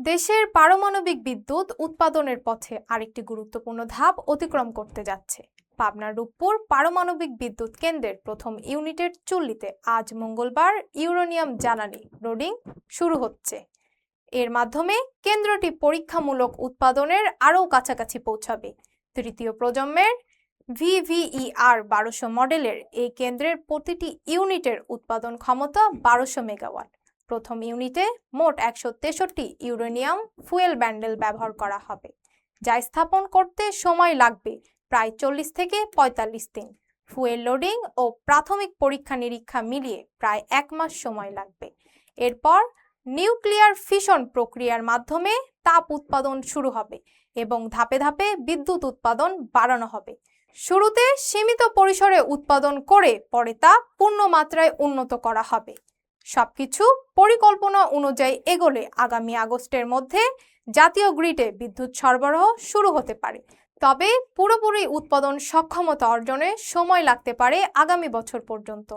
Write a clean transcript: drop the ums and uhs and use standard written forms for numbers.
দেশের পারমাণবিক বিদ্যুৎ উৎপাদনের পথে আরেকটি গুরুত্বপূর্ণ ধাপ অতিক্রম করতে যাচ্ছে। পাবনার রূপপুর পারমাণবিক বিদ্যুৎ কেন্দ্রের প্রথম ইউনিটের চুল্লিতে আজ মঙ্গলবার ইউরেনিয়াম জ্বালানি লোডিং শুরু হচ্ছে। এর মাধ্যমে কেন্দ্রটি পরীক্ষামূলক উৎপাদনের আরও কাছাকাছি পৌঁছাবে। তৃতীয় প্রজন্মের VVER 1200 মডেলের এই কেন্দ্রের প্রতিটি ইউনিটের উৎপাদন ক্ষমতা 1200 মেগাওয়াট। প্রথম ইউনিটে মোট 163 ইউরেনিয়াম ফুয়েল ব্যান্ডেল ব্যবহার করা হবে, যা স্থাপন করতে সময় লাগবে প্রায় 40 থেকে 45 দিন। ফুয়েল লোডিং ও প্রাথমিক পরীক্ষা নিরীক্ষা মিলিয়ে প্রায় 1 মাস সময় লাগবে। এরপর নিউক্লিয়ার ফিশন প্রক্রিয়ার মাধ্যমে তাপ উৎপাদন শুরু হবে এবং ধাপে ধাপে বিদ্যুৎ উৎপাদন বাড়ানো হবে। শুরুতে সীমিত পরিসরে উৎপাদন করে পরে তা পূর্ণ মাত্রায় উন্নত করা হবে। সবকিছু পরিকল্পনা অনুযায়ী এগোলে আগামী আগস্টের মধ্যে জাতীয় গ্রিডে বিদ্যুৎ সরবরাহ শুরু হতে পারে। তবে পুরোপুরি উৎপাদন সক্ষমতা অর্জনে সময় লাগতে পারে আগামী বছর পর্যন্ত।